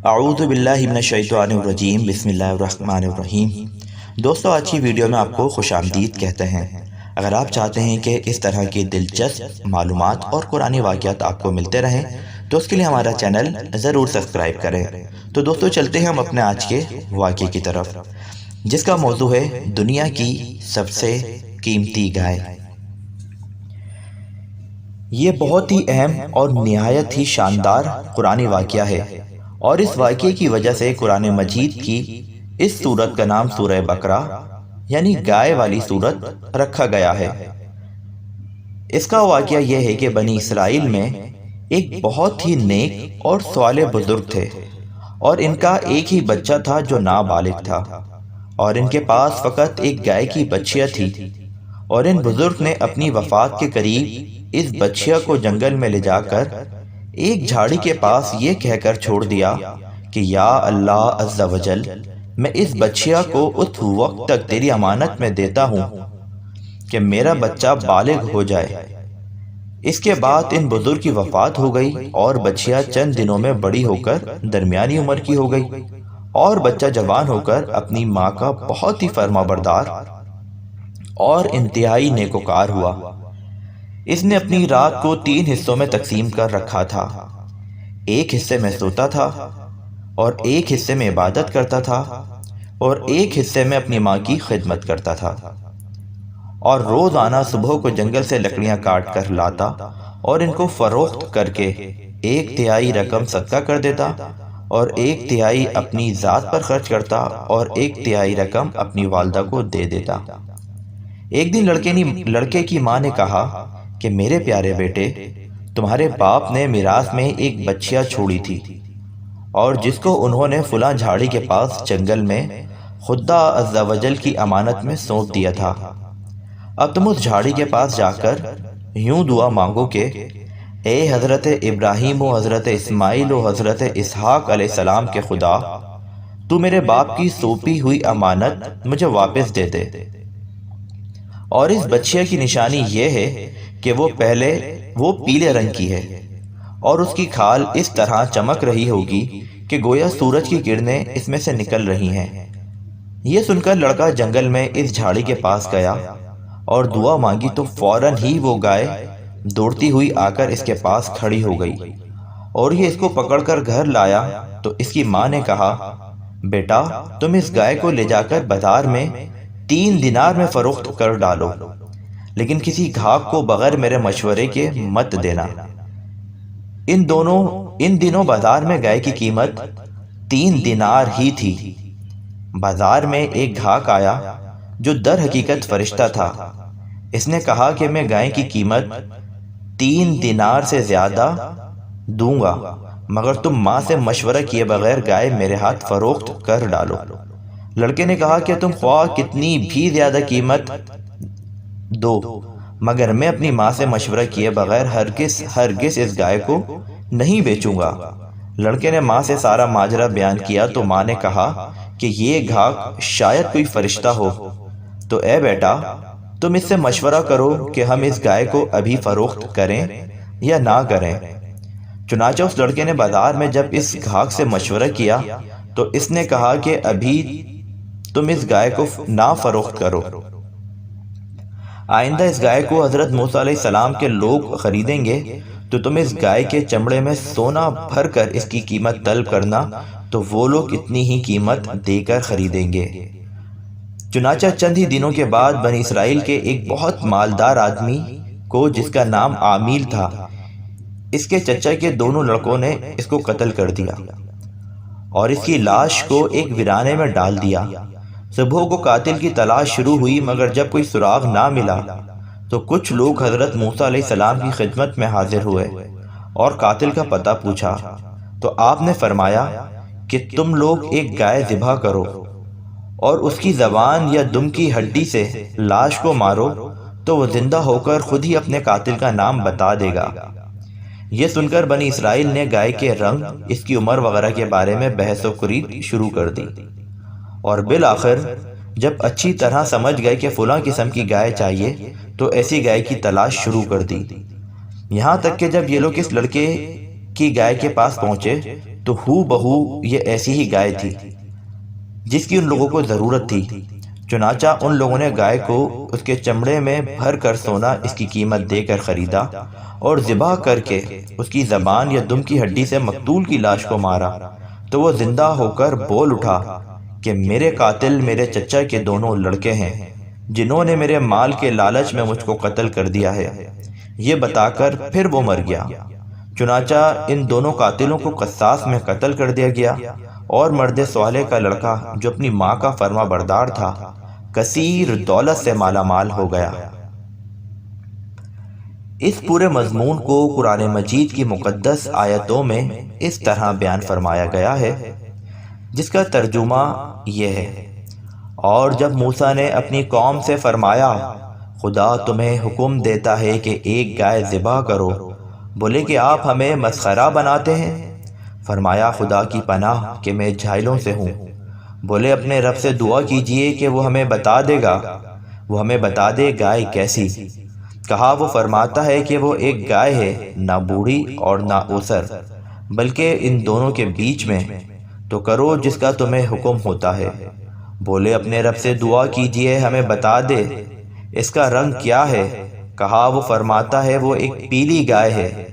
اعوذ باللہ من الشیطان الرجیم بسم اللہ الرحمن الرحیم۔ دوستو، آج کی ویڈیو میں آپ کو خوش آمدید کہتے ہیں۔ اگر آپ چاہتے ہیں کہ اس طرح کی دلچسپ معلومات اور قرآنی واقعات آپ کو ملتے رہیں تو اس کے لیے ہمارا چینل ضرور سبسکرائب کریں۔ تو دوستو، چلتے ہیں ہم اپنے آج کے واقعے کی طرف، جس کا موضوع ہے دنیا کی سب سے قیمتی گائے۔ یہ بہت ہی اہم اور نہایت ہی شاندار قرآنی واقعہ ہے، اور اس واقعے کی وجہ سے قرآن مجید کی اس سورت کا نام سورہ بقرہ یعنی گائے والی سورت رکھا گیا ہے۔ اس کا واقعہ یہ ہے کہ بنی اسرائیل میں ایک بہت ہی نیک اور صالح بزرگ تھے، اور ان کا ایک ہی بچہ تھا جو نابالغ تھا، اور ان کے پاس فقط ایک گائے کی بچیا تھی۔ اور ان بزرگ نے اپنی وفات کے قریب اس بچیا کو جنگل میں لے جا کر ایک جھاڑی کے پاس یہ کہہ کر چھوڑ دیا کہ یا اللہ عز و جل، میں اس بچیا کو اس وقت تک تیری امانت میں دیتا ہوں کہ میرا بچہ بالغ ہو جائے۔ اس کے بعد ان بزرگ کی وفات ہو گئی، اور بچیا چند دنوں میں بڑی ہو کر درمیانی عمر کی ہو گئی، اور بچہ جوان ہو کر اپنی ماں کا بہت ہی فرما بردار اور انتہائی نیکوکار ہوا۔ اس نے اپنی رات کو 3 حصوں میں تقسیم کر رکھا تھا۔ ایک حصے میں سوتا تھا، اور ایک حصے میں عبادت کرتا تھا، اور ایک حصے میں اپنی ماں کی خدمت کرتا تھا، اور روزانہ صبح کو جنگل سے لکڑیاں کاٹ کر لاتا اور ان کو فروخت کر کے 1/3 رقم صدقہ کر دیتا، اور 1/3 اپنی ذات پر خرچ کرتا، اور 1/3 رقم اپنی والدہ کو دے دیتا۔ ایک دن لڑکے کی ماں نے کہا کہ میرے پیارے بیٹے، تمہارے باپ نے میراث میں ایک بچیا چھوڑی تھی، اور جس کو انہوں نے فلاں جھاڑی کے پاس جنگل میں خدا عز و جل کی امانت میں سونپ دیا تھا۔ اب تم اس جھاڑی کے پاس جا کر یوں دعا مانگو کہ اے حضرت ابراہیم و حضرت اسماعیل و حضرت اسحاق علیہ السلام کے خدا، تو میرے باپ کی سونپی ہوئی امانت مجھے واپس دے دے۔ اور اس بچیا کی نشانی یہ ہے کہ وہ پیلے رنگ کی ہے، اور اس کی کھال اس طرح چمک رہی ہوگی کہ گویا سورج کی کرنیں اس میں سے نکل رہی ہیں۔ یہ سن کر لڑکا جنگل میں اس جھاڑی کے پاس گیا اور دعا مانگی تو فوراً ہی وہ گائے دوڑتی ہوئی آ کر اس کے پاس کھڑی ہو گئی، اور یہ اس کو پکڑ کر گھر لایا تو اس کی ماں نے کہا، بیٹا، تم اس گائے کو لے جا کر بازار میں 3 دینار میں فروخت کر ڈالو، لیکن کسی گھاک کو بغیر میرے مشورے کے مت دینا۔ ان دنوں بازار میں گائے کی قیمت 3 دینار ہی تھی۔ بازار میں ایک گھاک آیا جو در حقیقت فرشتہ تھا۔ اس نے کہا کہ میں گائے کی قیمت 3 دینار سے زیادہ دوں گا، مگر تم ماں سے مشورہ کیے بغیر گائے میرے ہاتھ فروخت کر ڈالو۔ لڑکے نے کہا کہ تم خواہ کتنی بھی زیادہ قیمت دو، مگر میں اپنی ماں سے مشورہ کیے بغیر ہرگز اس گائے کو نہیں بیچوں گا۔ لڑکے نے ماں سے سارا ماجرا بیان کیا تو ماں نے کہا کہ یہ گھاک شاید کوئی فرشتہ ہو، تو اے بیٹا، تم اس سے مشورہ کرو کہ ہم اس گائے کو ابھی فروخت کریں یا نہ کریں۔ چنانچہ اس لڑکے نے بازار میں جب اس گھاک سے مشورہ کیا تو اس نے کہا کہ ابھی تم اس گائے کو نہ فروخت کرو۔ آئندہ اس گائے کو حضرت موسیٰ علیہ السلام کے لوگ خریدیں گے تو تم اس گائے کے چمڑے میں سونا بھر کر اس کی قیمت طلب کرنا، تو وہ لوگ اتنی ہی قیمت دے کر خریدیں گے۔ چنانچہ چند ہی دنوں کے بعد بنی اسرائیل کے ایک بہت مالدار آدمی کو، جس کا نام عامیل تھا، اس کے چچا کے دونوں لڑکوں نے اس کو قتل کر دیا اور اس کی لاش کو ایک ویرانے میں ڈال دیا۔ صبح کو قاتل کی تلاش شروع ہوئی، مگر جب کوئی سراغ نہ ملا تو کچھ لوگ حضرت موسیٰ علیہ السلام کی خدمت میں حاضر ہوئے اور قاتل کا پتہ پوچھا، تو آپ نے فرمایا کہ تم لوگ ایک گائے ذبح کرو اور اس کی زبان یا دم کی ہڈی سے لاش کو مارو، تو وہ زندہ ہو کر خود ہی اپنے قاتل کا نام بتا دے گا۔ یہ سن کر بنی اسرائیل نے گائے کے رنگ، اس کی عمر وغیرہ کے بارے میں بحث و خرید شروع کر دی، اور بالآخر جب اچھی طرح سمجھ گئے کہ فلاں قسم کی گائے چاہیے تو ایسی گائے کی تلاش شروع کر دی۔ یہاں تک کہ جب یہ لوگ اس لڑکے کی گائے کے پاس پہنچے تو ہو بہو یہ ایسی ہی گائے تھی جس کی ان لوگوں کو ضرورت تھی۔ چنانچہ ان لوگوں نے گائے کو اس کے چمڑے میں بھر کر سونا اس کی قیمت دے کر خریدا اور ذبح کر کے اس کی زبان یا دم کی ہڈی سے مقتول کی لاش کو مارا، تو وہ زندہ ہو کر بول اٹھا کہ میرے قاتل میرے چچا کے دونوں لڑکے ہیں جنہوں نے میرے مال کے لالچ میں مجھ کو قتل کر دیا ہے۔ یہ بتا کر پھر وہ مر گیا۔ چنانچہ ان دونوں قاتلوں کو قصاص میں قتل کر دیا گیا، اور مرد صالح کا لڑکا جو اپنی ماں کا فرما بردار تھا کثیر دولت سے مالا مال ہو گیا۔ اس پورے مضمون کو قرآن مجید کی مقدس آیتوں میں اس طرح بیان فرمایا گیا ہے، جس کا ترجمہ یہ ہے: اور جب موسیٰ نے اپنی قوم سے فرمایا خدا تمہیں حکم دیتا ہے کہ ایک گائے ذبح کرو، بولے کہ آپ ہمیں مسخرہ بناتے ہیں؟ فرمایا خدا کی پناہ کہ میں جاہلوں سے ہوں۔ بولے اپنے رب سے دعا کیجئے کہ وہ ہمیں بتا دے گا، وہ ہمیں بتا دے گائے کیسی؟ کہا وہ فرماتا ہے کہ وہ ایک گائے ہے، نہ بوڑھی اور نہ اوسر، بلکہ ان دونوں کے بیچ میں، تو کرو جس کا تمہیں حکم ہوتا ہے۔ بولے اپنے رب سے دعا کیجئے ہمیں بتا دے اس کا رنگ کیا ہے؟ کہا وہ فرماتا ہے وہ ایک پیلی گائے ہے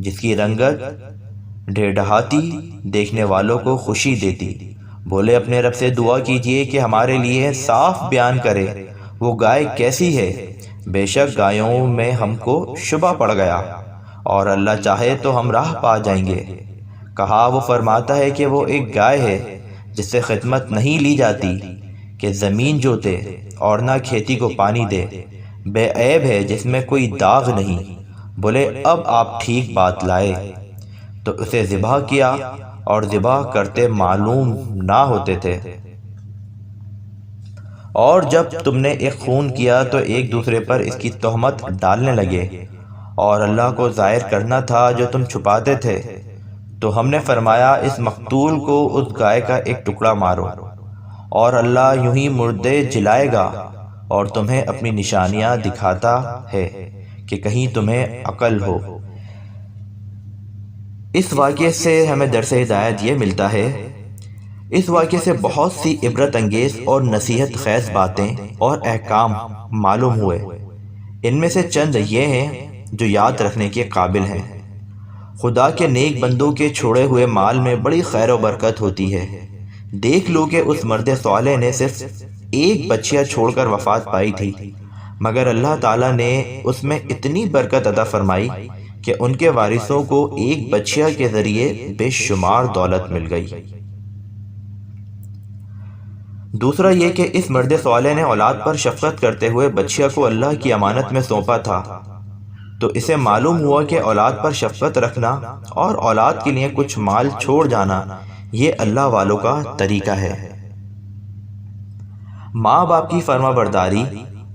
جس کی رنگت ڈھیڑھاتی دیکھنے والوں کو خوشی دیتی۔ بولے اپنے رب سے دعا کیجئے کہ ہمارے لیے صاف بیان کرے وہ گائے کیسی ہے، بے شک گایوں میں ہم کو شبہ پڑ گیا، اور اللہ چاہے تو ہم راہ پا جائیں گے۔ کہا وہ فرماتا ہے کہ وہ ایک گائے ہے جس سے خدمت نہیں لی جاتی کہ زمین جوتے اور نہ کھیتی کو پانی دے، بے عیب ہے جس میں کوئی داغ نہیں۔ بولے اب آپ ٹھیک بات لائے، تو اسے ذبح کیا، اور ذبح کرتے معلوم نہ ہوتے تھے۔ اور جب تم نے ایک خون کیا تو ایک دوسرے پر اس کی تہمت ڈالنے لگے، اور اللہ کو ظاہر کرنا تھا جو تم چھپاتے تھے، تو ہم نے فرمایا اس مقتول کو اس گائے کا ایک ٹکڑا مارو، اور اللہ یوں ہی مردے جلائے گا اور تمہیں اپنی نشانیاں دکھاتا ہے کہ کہیں تمہیں عقل ہو۔ اس واقعے سے ہمیں درس ہدایت یہ ملتا ہے، اس واقعے سے بہت سی عبرت انگیز اور نصیحت خیز باتیں اور احکام معلوم ہوئے۔ ان میں سے چند یہ ہیں جو یاد رکھنے کے قابل ہیں۔ خدا کے نیک بندوں کے چھوڑے ہوئے مال میں بڑی خیر و برکت ہوتی ہے۔ دیکھ لو کہ اس مرد صالح نے صرف ایک بچیا چھوڑ کر وفات پائی تھی، مگر اللہ تعالیٰ نے اس میں اتنی برکت عطا فرمائی کہ ان کے وارثوں کو ایک بچیا کے ذریعے بے شمار دولت مل گئی۔ دوسرا یہ کہ اس مرد صالح نے اولاد پر شفقت کرتے ہوئے بچیا کو اللہ کی امانت میں سونپا تھا، تو اسے معلوم ہوا کہ اولاد پر شفقت رکھنا اور اولاد کے لیے کچھ مال چھوڑ جانا یہ اللہ والوں کا طریقہ ہے۔ ماں باپ کی فرما برداری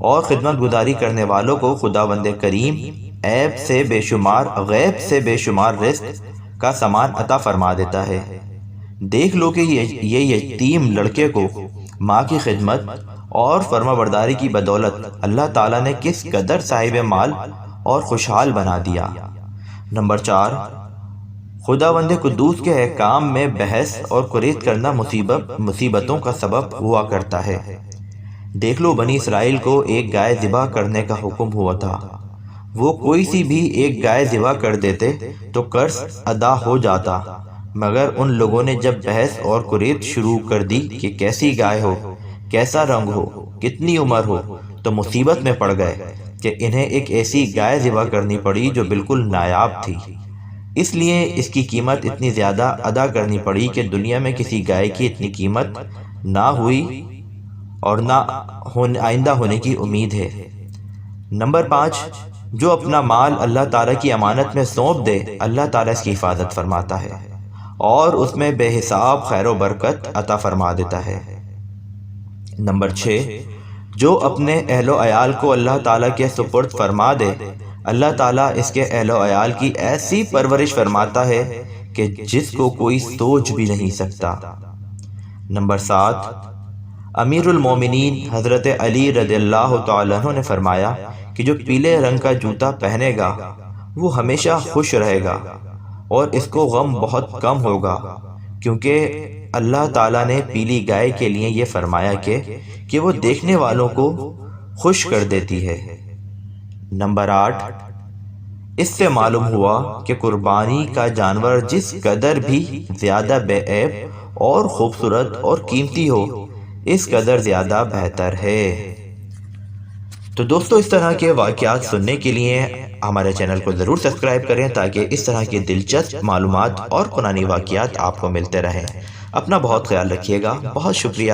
اور خدمت گزاری کرنے والوں کو خداوند کریم عیب سے بے شمار غیب سے بے شمار رزق کا سامان عطا فرما دیتا ہے۔ دیکھ لو کہ یہ یتیم لڑکے کو ماں کی خدمت اور فرما برداری کی بدولت اللہ تعالیٰ نے کس قدر صاحب مال اور خوشحال بنا دیا۔ نمبر 4، خداوند قدوس کے احکام میں بحث اور قریت کرنا مصیبتوں کا سبب ہوا کرتا ہے۔ دیکھ لو بنی اسرائیل کو ایک گائے ذبح کرنے کا حکم ہوا تھا، وہ کوئی سی بھی ایک گائے ذبح کر دیتے تو قرض ادا ہو جاتا، مگر ان لوگوں نے جب بحث اور قریت شروع کر دی کہ کیسی گائے ہو، کیسا رنگ ہو، کتنی عمر ہو، تو مصیبت میں پڑ گئے کہ انہیں ایک ایسی گائے ذبح کرنی پڑی جو بالکل نایاب تھی۔ اس لیے اس کی قیمت اتنی زیادہ ادا کرنی پڑی کہ دنیا میں کسی گائے کی اتنی قیمت نہ ہوئی اور نہ آئندہ ہونے کی امید ہے۔ نمبر 5، جو اپنا مال اللہ تعالیٰ کی امانت میں سونپ دے اللہ تعالیٰ اس کی حفاظت فرماتا ہے اور اس میں بے حساب خیر و برکت عطا فرما دیتا ہے۔ نمبر 6، جو اپنے اہل و عیال کو اللہ تعالیٰ کے سپرد فرما دے اللہ تعالیٰ اس کے اہل و عیال کی ایسی پرورش فرماتا ہے کہ جس کو کوئی سوچ بھی نہیں سکتا۔ نمبر 7، امیر المومنین حضرت علی رضی اللہ تعالیٰ عنہ نے فرمایا کہ جو پیلے رنگ کا جوتا پہنے گا وہ ہمیشہ خوش رہے گا، اور اس کو غم بہت کم ہوگا، کیونکہ اللہ تعالیٰ نے پیلی گائے کے لیے یہ فرمایا کہ وہ دیکھنے والوں کو خوش کر دیتی ہے۔ نمبر 8، اس سے معلوم ہوا کہ قربانی کا جانور جس قدر بھی زیادہ بے عیب اور خوبصورت اور قیمتی ہو، اس قدر زیادہ بہتر ہے۔ تو دوستو، اس طرح کے واقعات سننے کے لیے ہمارے چینل کو ضرور سبسکرائب کریں تاکہ اس طرح کی دلچسپ معلومات اور قرآنی واقعات آپ کو ملتے رہیں۔ اپنا بہت خیال رکھیے گا۔ بہت شکریہ۔